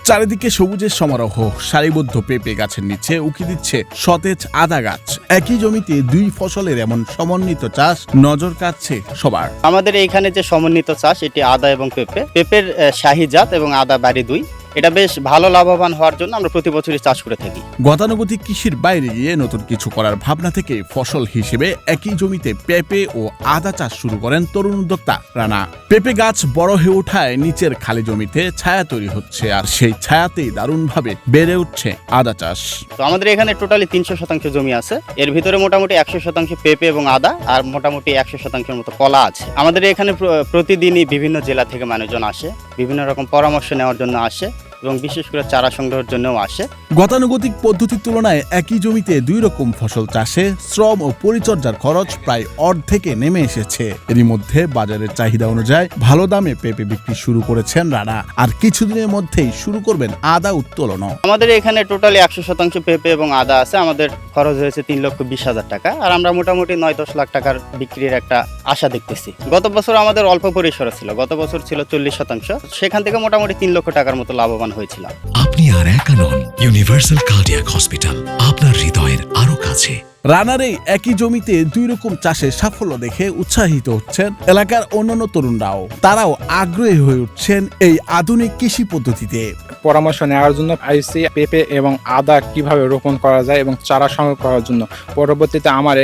চারিদিকে সবুজের সমারোহ, সারিবদ্ধ পেঁপে গাছের নিচে উকি দিচ্ছে সতেজ আদা গাছ। একই জমিতে দুই ফসলের এমন সমন্বিত চাষ নজর কাড়ছে সবার। আমাদের এইখানে যে সমন্বিত চাষ, এটি আদা এবং পেঁপের শাহী জাত এবং আদা বাড়ি দুই। এটা বেশ ভালো লাভবান হওয়ার জন্য আমরা প্রতি বছরই চাষ করে থাকি। গতানুগতিক কৃষির বাইরে গিয়ে নতুন কিছু করার ভাবনা থেকে ফসল হিসেবে একই জমিতে পেঁপে ও আদা চাষ শুরু করেন তরুণ উদ্যোক্তা রানা। পেঁপে গাছ বড় হয়ে ওঠায় নিচের খালি জমিতে ছায়া তৈরি হচ্ছে, আর সেই ছায়াতেই দারুণভাবে বেড়ে উঠছে আদা চাষ। তো আমাদের এখানে টোটালি 300% জমি আছে। এর ভিতরে মোটামুটি 100% পেঁপে এবং আদা, আর মোটামুটি 100%-এর মতো কলা আছে। আমাদের এখানে প্রতিদিনই বিভিন্ন জেলা থেকে মানুষজন আসে, বিভিন্ন রকম পরামর্শ নেওয়ার জন্য আসে এবং বিশেষ করে চারা সংগ্রহের জন্যও আসে। গতানুগতিক পদ্ধতির তুলনায় একই জমিতে দুই রকম ফসল চাষে শ্রম ও পরিচর্যার খরচ প্রায় অর্ধেকে নেমে এসেছে। এরই মধ্যে বাজারের চাহিদা অনুযায়ী ভালো দামে পেঁপে বিক্রি শুরু করেছেন রানা, আর কিছুদিনের মধ্যেই শুরু করবেন আদা উত্তোলনও। আমাদের এখানে টোটালি 100% পেঁপে এবং আদা আছে। আমাদের খরচ হয়েছে 3,20,000 টাকা, আর আমরা মোটামুটি 9-10 লাখ টাকার বিক্রির একটা আশা দেখতেছি। গত বছর আমাদের অল্প পরিসরে ছিল, গত বছর ছিল 40%, সেখান থেকে মোটামুটি 3 লক্ষ টাকার মতো লাভবান হয়েছিলাম। আপনি আর একা নন, ইউনিভার্সাল কার্ডিয়াক হসপিটাল আপনার হৃদয়ের আরো কাছে। রানার এই একই জমিতে দুই রকম চাষের সাফল্য দেখে উৎসাহিত হচ্ছেন এলাকার অন্যান্য তরুণরাও। তারাও আগ্রহী হয়ে উঠছেন এই আধুনিক কৃষি পদ্ধতিতে। পরামর্শ নেওয়ার জন্য আইসি পেঁপে এবং আদা কিভাবে রোপণ করা যায় এবং চারা সংগ্রহ করার জন্য। পরবর্তীতে আমার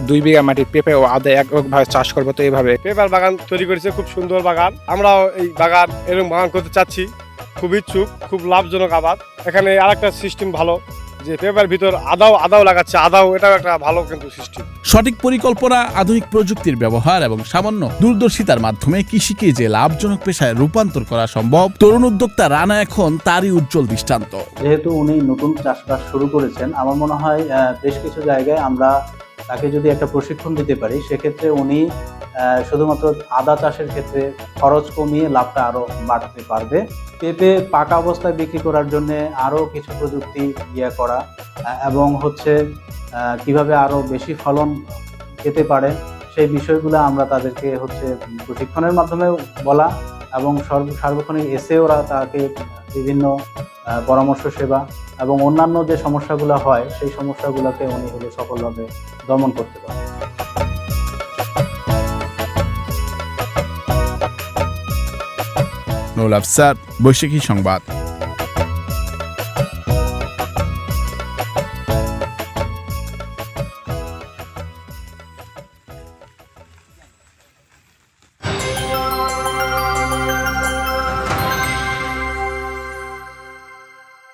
2 বিঘা মাটি পেঁপে ও আদা একভাবে চাষ করবো। তো এইভাবে পেঁপের বাগান তৈরি করেছে, খুব সুন্দর বাগান। আমরাও এই বাগান এরকম বাগান করতে চাচ্ছি, খুব ইচ্ছুক, খুব লাভজনক আবাদ। এখানে আরেকটা সিস্টেম ভালো যে পেঁপের ভিতর আদাও লাগাচ্ছে, এটাও একটা ভালো কিন্তু সিস্টেম। সঠিক পরিকল্পনা, আধুনিক প্রযুক্তির ব্যবহার এবং সামান্য দূরদর্শিতার মাধ্যমে কৃষিকে যে লাভজনক পেশায় রূপান্তর করা সম্ভব, তরুণ উদ্যোক্তা রানা এখন তারই উজ্জ্বল দৃষ্টান্ত। যেহেতু উনি নতুন চাষবাস শুরু করেছেন, আমার মনে হয় বেশ কিছু জায়গায় আমরা তাকে যদি একটা প্রশিক্ষণ দিতে পারি, সেক্ষেত্রে উনি শুধুমাত্র আদা চাষের ক্ষেত্রে খরচ কমিয়ে লাভটা আরো বাড়তে পারবে। পেঁপে পাকা অবস্থায় বিক্রি করার জন্য আরো কিছু প্রযুক্তি করা এবং কিভাবে আরো বেশি ফলন পেতে পারে সেই বিষয়গুলো আমরা তাদেরকে প্রশিক্ষণের মাধ্যমে বলা এবং সার্বক্ষণিক ওরা তাকে বিভিন্ন পরামর্শ সেবা এবং অন্যান্য যে সমস্যাগুলো হয় সেই সমস্যাগুলোকে উনি সফলভাবে দমন করতে পারেন। নুরুল আফসার, বৈশাখী সংবাদ।